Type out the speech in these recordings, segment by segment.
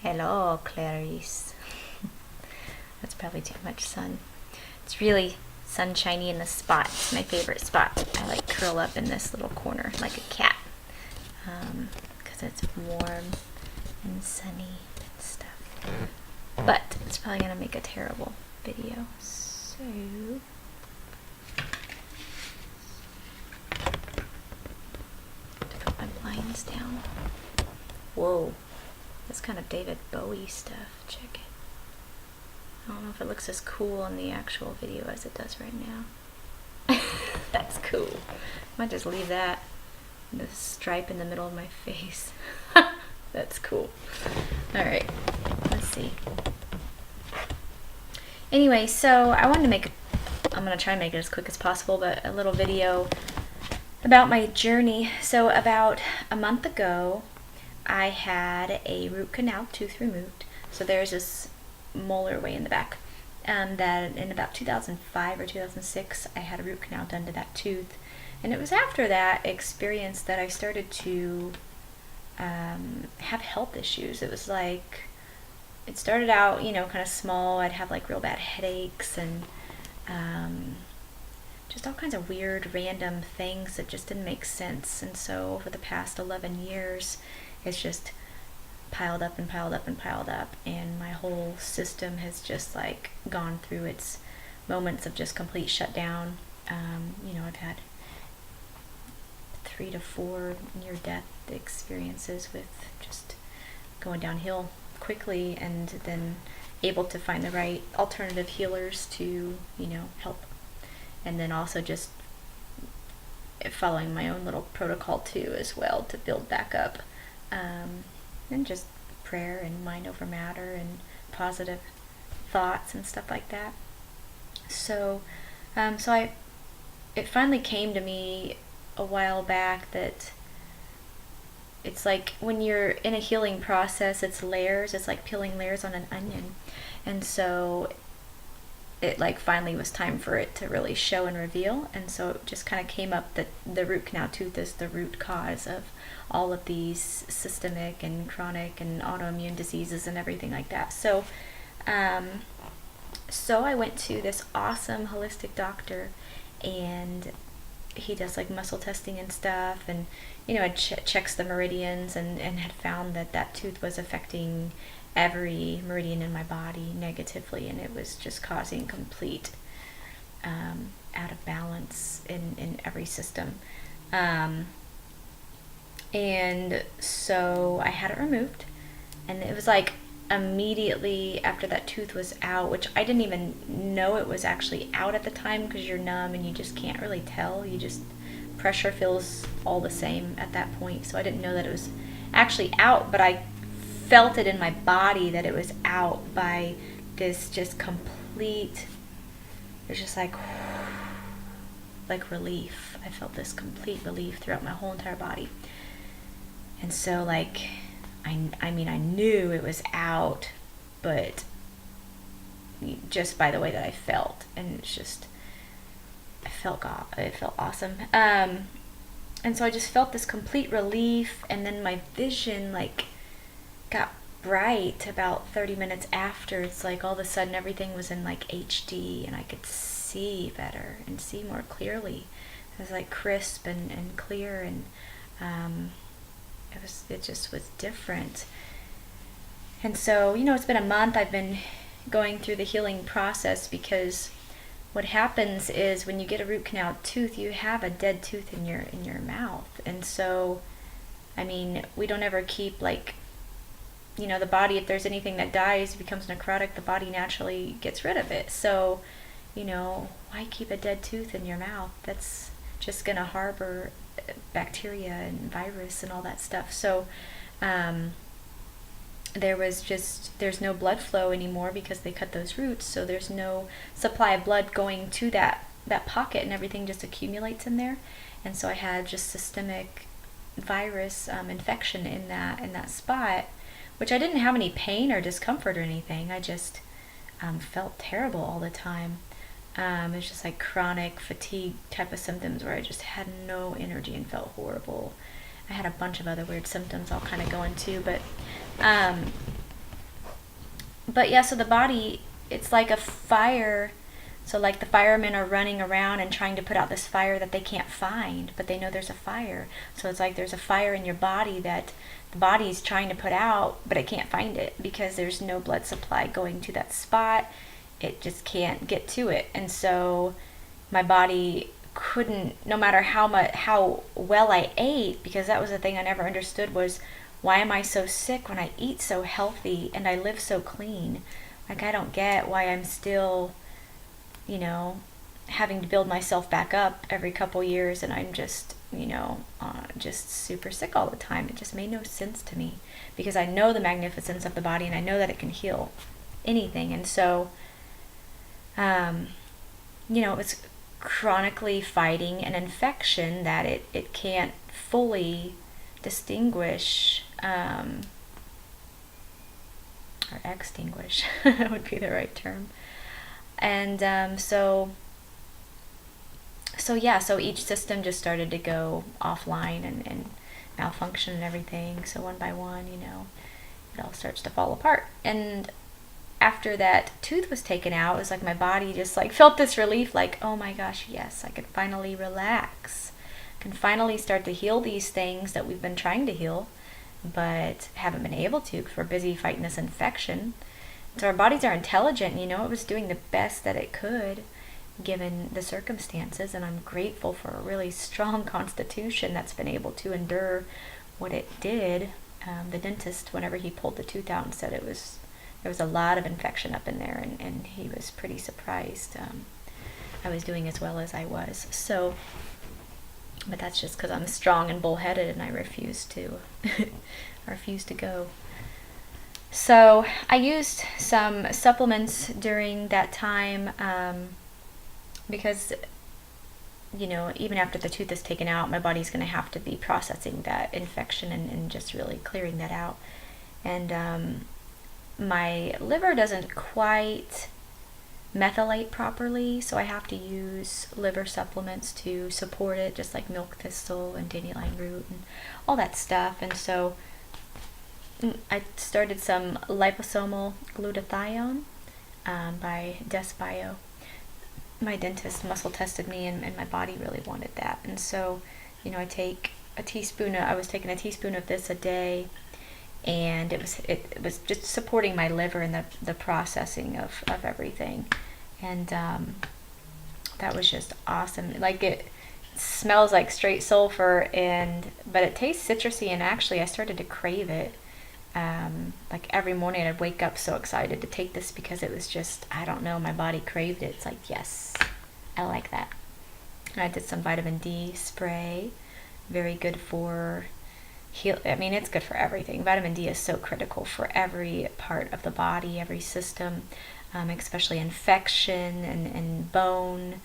Hello, Clarice. That's probably too much sun. It's really sunshiny in this spot. It's my favorite spot. I like curl up in this little corner like a cat because it's warm and sunny and stuff. But it's probably going to make a terrible video. So put my blinds down. Whoa. That's kind of David Bowie stuff. Check it. I don't know if it looks as cool in the actual video as it does right now. That's cool. I might just leave that. The stripe in the middle of my face. That's cool. Alright, let's see. Anyway, so I wanted to make, I'm going to try and make it as quick as possible, but a little video about my journey. So about a month ago, I had a root canal tooth removed. So there's this molar way in the back. That in about 2005 or 2006, I had a root canal done to that tooth. And it was after that experience that I started to have health issues. It was like, it started out, you know, kind of small. I'd have like real bad headaches and just all kinds of weird, random things that just didn't make sense. And so over the past 11 years, it's just piled up and piled up and piled up, and my whole system has just like gone through its moments of just complete shutdown. You know, I've had 3 to 4 near-death experiences with just going downhill quickly, and then able to find the right alternative healers to, you know, help, and then also just following my own little protocol too as well to build back up. And just prayer and mind over matter and positive thoughts and stuff like that. So, it finally came to me a while back that it's like when you're in a healing process, it's layers. It's like peeling layers on an onion. And so it like finally was time for it to really show and reveal. And so it just kind of came up that the root canal tooth is the root cause of all of these systemic and chronic and autoimmune diseases and everything like that. So so I went to this awesome holistic doctor, and he does like muscle testing and stuff, and you know, it checks the meridians, and had found that that tooth was affecting every meridian in my body negatively, and it was just causing complete out of balance in every system. And so I had it removed, and it was like immediately after that tooth was out, which I didn't even know it was actually out at the time because you're numb and you just can't really tell. You just, pressure feels all the same at that point. So I didn't know that it was actually out, but I felt it in my body that it was out by this just complete, it was just like relief. I felt this complete relief throughout my whole entire body. And so like, I mean, I knew it was out, but just by the way that I felt, and it's just, it felt awesome. And so I just felt this complete relief, and then my vision like got bright about 30 minutes after. It's like all of a sudden everything was in like HD, and I could see better and see more clearly. It was like crisp and clear, and it just was different. And so, you know, it's been a month I've been going through the healing process, because what happens is when you get a root canal tooth, you have a dead tooth in your mouth. And so, I mean, we don't ever keep like, you know, the body, if there's anything that dies, becomes necrotic, the body naturally gets rid of it. So, you know, why keep a dead tooth in your mouth? That's just gonna harbor bacteria and virus and all that stuff. So there's no blood flow anymore because they cut those roots, so there's no supply of blood going to that pocket, and everything just accumulates in there. And so I had just systemic virus infection in that spot, which I didn't have any pain or discomfort or anything. I just felt terrible all the time. It was just like chronic fatigue type of symptoms where I just had no energy and felt horrible. I had a bunch of other weird symptoms I'll kind of go into, but but yeah, so the body, it's like a fire. So like the firemen are running around and trying to put out this fire that they can't find, but they know there's a fire. So it's like there's a fire in your body that the body's trying to put out, but it can't find it because there's no blood supply going to that spot. It just can't get to it. And so my body couldn't, no matter how well I ate, because that was the thing I never understood, was why am I so sick when I eat so healthy and I live so clean? Like, I don't get why I'm still, you know, having to build myself back up every couple years, and I'm just, just super sick all the time. It just made no sense to me because I know the magnificence of the body and I know that it can heal anything. And so, it's chronically fighting an infection that it can't fully distinguish, or extinguish would be the right term. And so each system just started to go offline and malfunction and everything. So one by one, it all starts to fall apart. And after that tooth was taken out, it was like my body just like felt this relief, like, oh my gosh, yes, I can finally relax. I can finally start to heal these things that we've been trying to heal, but haven't been able to because we're busy fighting this infection. So our bodies are intelligent, it was doing the best that it could given the circumstances, and I'm grateful for a really strong constitution that's been able to endure what it did. The dentist, whenever he pulled the tooth out, and said there was a lot of infection up in there, and he was pretty surprised I was doing as well as I was. So, but that's just because I'm strong and bullheaded, and I refuse to go. So I used some supplements during that time, because even after the tooth is taken out, my body's going to have to be processing that infection and just really clearing that out. And my liver doesn't quite methylate properly, so I have to use liver supplements to support it, just like milk thistle and dandelion root and all that stuff. And so I started some liposomal glutathione by Desbio. My dentist muscle tested me, and my body really wanted that. And so, I take a teaspoon. I was taking a teaspoon of this a day, and it was just supporting my liver and the processing of everything. And that was just awesome. Like, it smells like straight sulfur, but it tastes citrusy, and actually I started to crave it. Like every morning I'd wake up so excited to take this because it was just, I don't know, my body craved it. It's like, yes, I like that. And I did some vitamin D spray, very good for it's good for everything. Vitamin D is so critical for every part of the body, every system, especially infection and bone,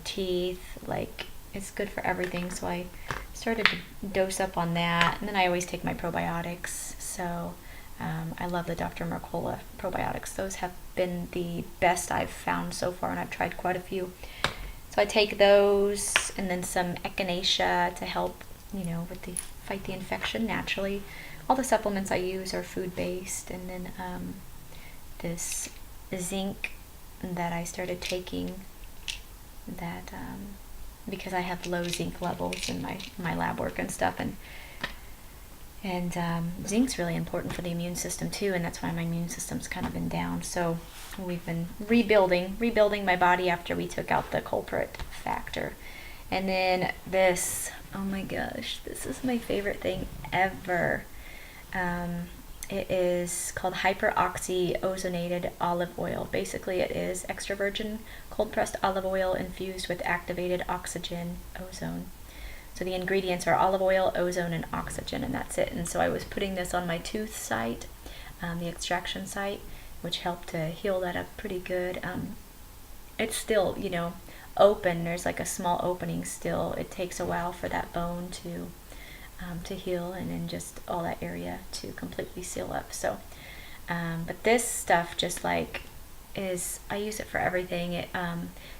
teeth, like it's good for everything. So I started to dose up on that, and then I always take my probiotics. So I love the Dr. Mercola probiotics. Those have been the best I've found so far, and I've tried quite a few. So I take those, and then some echinacea to help, fight the infection naturally. All the supplements I use are food-based, and then this zinc that I started taking, that because I have low zinc levels in my lab work and stuff, and zinc's really important for the immune system too, and that's why my immune system's kind of been down. So we've been rebuilding my body after we took out the culprit factor. And then this, oh my gosh, this is my favorite thing ever. It is called hyperoxy-ozonated olive oil. Basically, it is extra virgin cold-pressed olive oil infused with activated oxygen, ozone. So the ingredients are olive oil, ozone, and oxygen, and that's it. And so I was putting this on my tooth site, the extraction site, which helped to heal that up pretty good. It's still, open. There's like a small opening still. It takes a while for that bone to heal, and then just all that area to completely seal up. So, but this stuff just like I use it for everything. It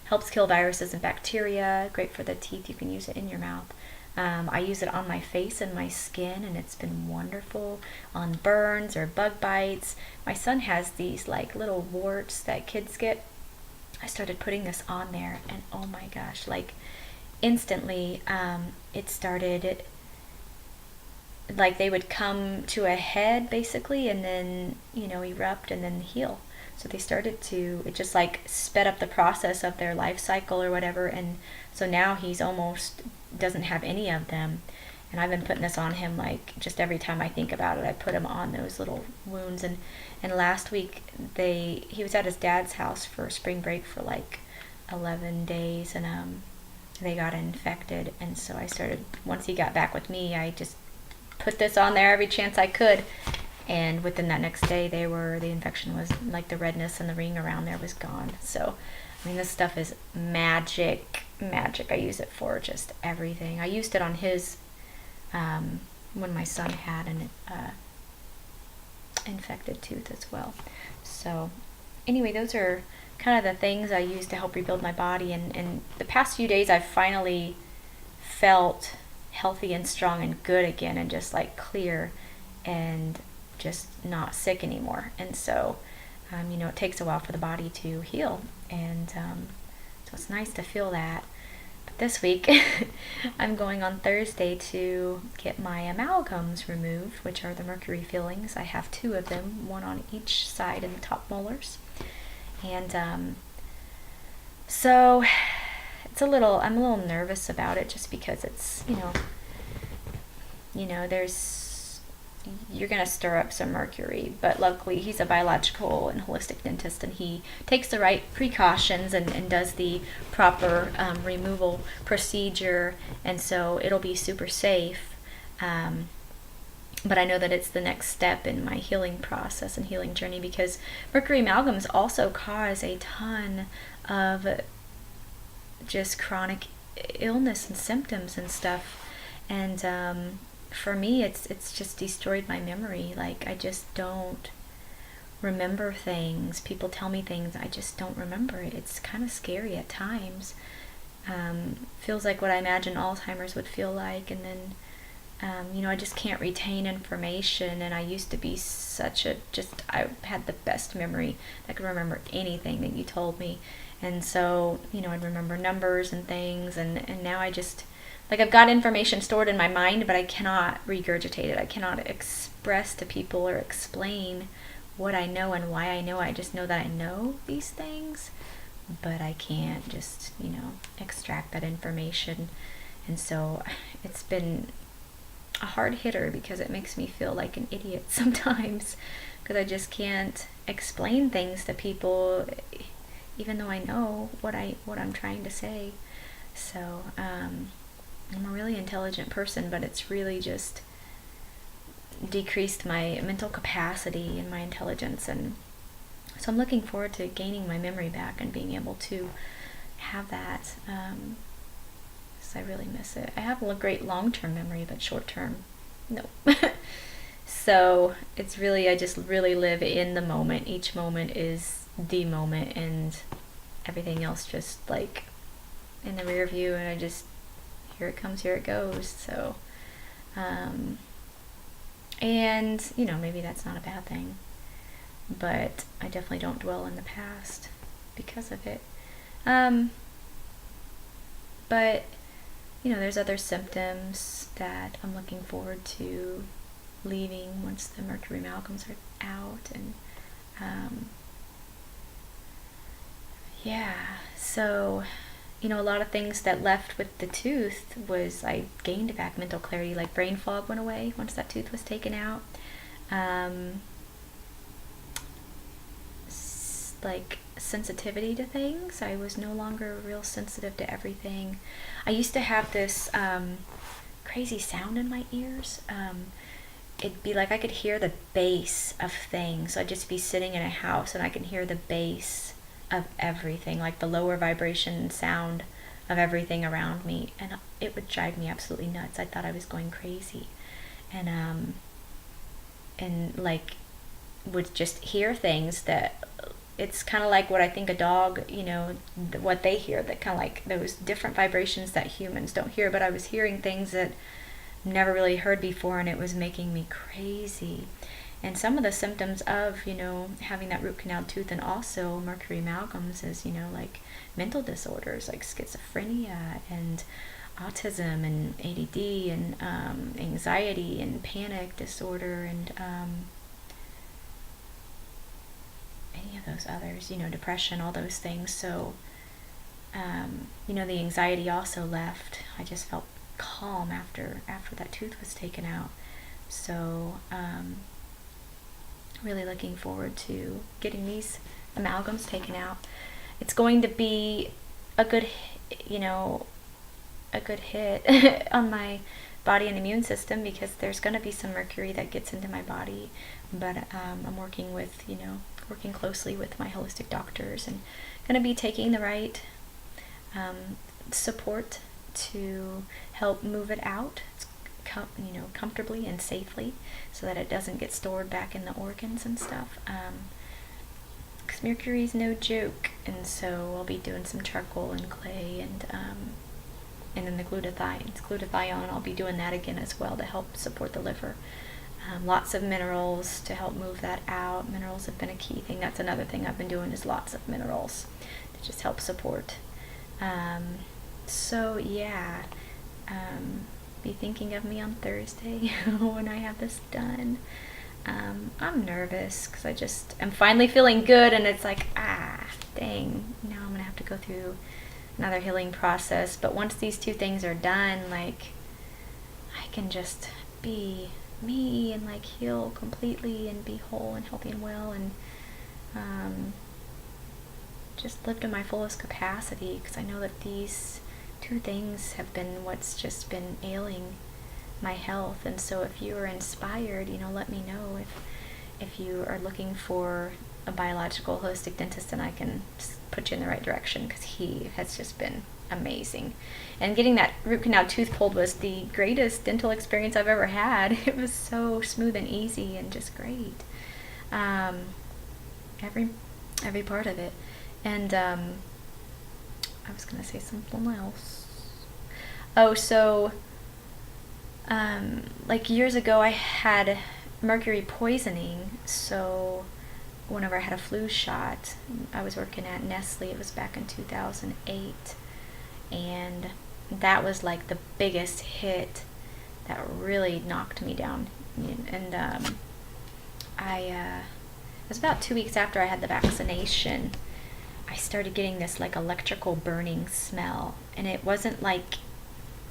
helps kill viruses and bacteria. Great for the teeth. You can use it in your mouth. I use it on my face and my skin, and it's been wonderful on burns or bug bites. My son has these like little warts that kids get. I started putting this on there, and oh my gosh, like instantly, it started, like they would come to a head basically, and then, erupt and then heal. So they started to, it just like sped up the process of their life cycle or whatever. And so now he's almost doesn't have any of them. And I've been putting this on him, like just every time I think about it, I put him on those little wounds. And last week he was at his dad's house for spring break for like 11 days, and they got infected. And so I started, once he got back with me, I just put this on there every chance I could. And within that next day, the infection was, like the redness and the ring around there was gone. So, I mean, this stuff is magic. I use it for just everything. I used it on his, when my son had an infected tooth as well. So, anyway, those are kind of the things I use to help rebuild my body. And the past few days, I've finally felt healthy and strong and good again, and just like clear and just not sick anymore. And so it takes a while for the body to heal, and so it's nice to feel that. But this week I'm going on Thursday to get my amalgams removed, which are the mercury fillings. I have 2 of them, one on each side in the top molars. And so I'm a little nervous about it, just because it's, you're going to stir up some mercury. But luckily, he's a biological and holistic dentist, and he takes the right precautions and does the proper removal procedure, and so it'll be super safe. But I know that it's the next step in my healing process and healing journey, because mercury amalgams also cause a ton of just chronic illness and symptoms and stuff. And for me, it's just destroyed my memory. Like, I just don't remember things. People tell me things, I just don't remember it. It's kind of scary at times. Feels like what I imagine Alzheimer's would feel like. And then I just can't retain information. And I used to be I had the best memory. I could remember anything that you told me. And so, I'd remember numbers and things. And now I just, like, I've got information stored in my mind, but I cannot regurgitate it. I cannot express to people or explain what I know and why I know. I just know that I know these things, but I can't just, extract that information. And so it's been a hard hitter, because it makes me feel like an idiot sometimes, because I just can't explain things to people, even though I know what I'm trying to say. So I'm a really intelligent person, but it's really just decreased my mental capacity and my intelligence. And so I'm looking forward to gaining my memory back and being able to have that. I really miss it. I have a great long-term memory, but short-term, no. So it's really, I just really live in the moment. Each moment is the moment, and everything else just like in the rear view, and I just, here it comes, here it goes. So, and maybe that's not a bad thing, but I definitely don't dwell in the past because of it. But there's other symptoms that I'm looking forward to leaving once the mercury amalgams are out. And so a lot of things that left with the tooth was, I gained back mental clarity. Like, brain fog went away once that tooth was taken out. Like, sensitivity to things. I was no longer real sensitive to everything. I used to have this crazy sound in my ears. It'd be like I could hear the bass of things. So I'd just be sitting in a house and I could hear the bass of everything, like the lower vibration sound of everything around me, and it would drive me absolutely nuts. I thought I was going crazy. And like would just hear things that it's kind of like what I think a dog, what they hear, that kind of like those different vibrations that humans don't hear. But I was hearing things that never really heard before, and it was making me crazy. And some of the symptoms of, having that root canal tooth and also mercury amalgams is, like mental disorders like schizophrenia and autism and ADD and anxiety and panic disorder and any of those others, depression, all those things. So, the anxiety also left. I just felt calm after that tooth was taken out. So, really looking forward to getting these amalgams taken out. It's going to be a good, a good hit on my body and immune system, because there's going to be some mercury that gets into my body. But I'm working closely with my holistic doctors, and going to be taking the right support to help move it out, comfortably and safely, so that it doesn't get stored back in the organs and stuff. Because mercury is no joke, and so I'll be doing some charcoal and clay, and then the glutathione, I'll be doing that again as well to help support the liver. Lots of minerals to help move that out. Minerals have been a key thing. That's another thing I've been doing, is lots of minerals to just help support. So yeah, be thinking of me on Thursday when I have this done. I'm nervous because I'm finally feeling good, and it's like, dang, now I'm gonna have to go through another healing process. But once these two things are done, like, I can just be me and like heal completely and be whole and healthy and well, and just live to my fullest capacity, because I know that these two things have been what's just been ailing my health. And so if you are inspired, let me know if you are looking for a biological holistic dentist, and I can put you in the right direction, because he has just been amazing. And getting that root canal tooth pulled was the greatest dental experience I've ever had. It was so smooth and easy and just great. Every part of it. And I was gonna say something else. Oh, so like years ago I had mercury poisoning. So whenever I had a flu shot, I was working at Nestle. It was back in 2008, and that was like the biggest hit that really knocked me down. And it was about 2 weeks after I had the vaccination, I started getting this like electrical burning smell, and it wasn't like,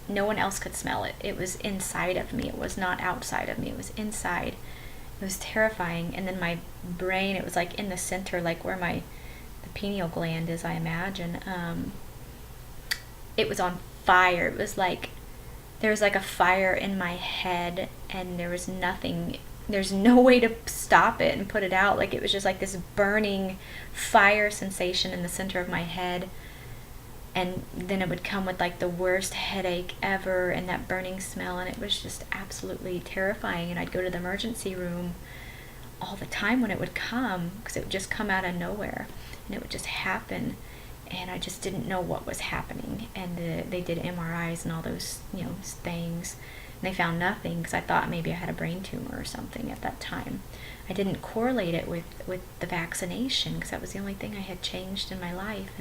no one else could smell it. It was inside of me. It was not outside of me. It was inside. It was terrifying. And then my brain, it was like in the center, like where the pineal gland is, I imagine. It was on fire. It was like there was like a fire in my head, and there's no way to stop it and put it out. Like, it was just like this burning fire sensation in the center of my head. And then it would come with like the worst headache ever, and that burning smell, and it was just absolutely terrifying. And I'd go to the emergency room all the time when it would come, because it would just come out of nowhere, and it would just happen, and I just didn't know what was happening. And they did MRIs and all those things, and they found nothing, because I thought maybe I had a brain tumor or something at that time. I didn't correlate it with the vaccination, because that was the only thing I had changed in my life.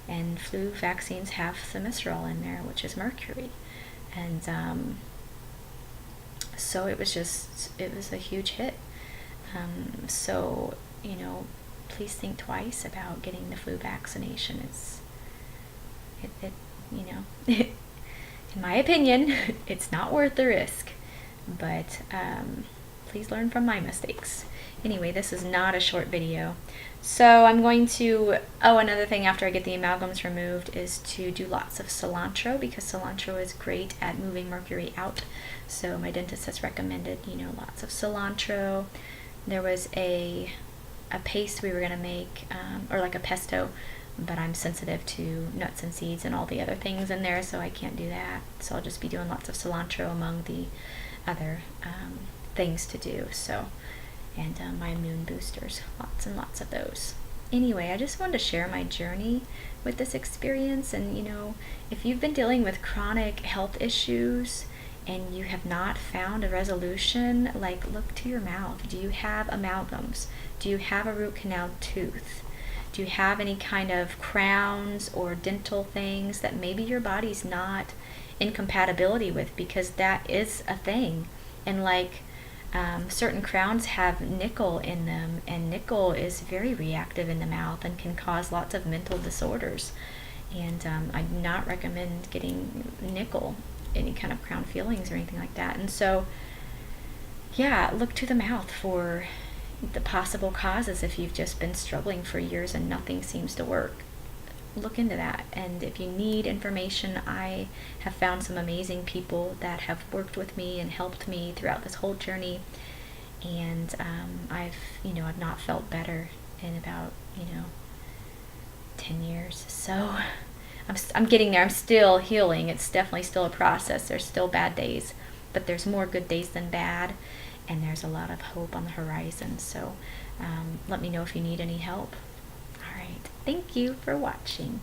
And flu vaccines have thimerosal in there, which is mercury. And so it was a huge hit. So, please think twice about getting the flu vaccination. In my opinion, it's not worth the risk. But please learn from my mistakes. Anyway, this is not a short video. So I'm going to, another thing after I get the amalgams removed is to do lots of cilantro, because cilantro is great at moving mercury out. So my dentist has recommended, lots of cilantro. There was a paste we were going to make, or like a pesto, but I'm sensitive to nuts and seeds and all the other things in there, so I can't do that. So I'll just be doing lots of cilantro among the other things to do. So, and my immune boosters, lots and lots of those. anyway, I just wanted to share my journey with this experience. And, if you've been dealing with chronic health issues and you have not found a resolution, like, look to your mouth. Do you have amalgams? Do you have a root canal tooth? Do you have any kind of crowns or dental things that maybe your body's not in compatibility with? Because that is a thing. And like, certain crowns have nickel in them, and nickel is very reactive in the mouth and can cause lots of mental disorders. And I do not recommend getting nickel, any kind of crown fillings or anything like that. And so, yeah, look to the mouth for the possible causes if you've just been struggling for years and nothing seems to work. Look into that. And if you need information, I have found some amazing people that have worked with me and helped me throughout this whole journey. And I've not felt better in about 10 years. So I'm getting there. I'm still healing. It's definitely still a process. There's still bad days, but there's more good days than bad, and there's a lot of hope on the horizon. So let me know if you need any help. All right. Thank you for watching.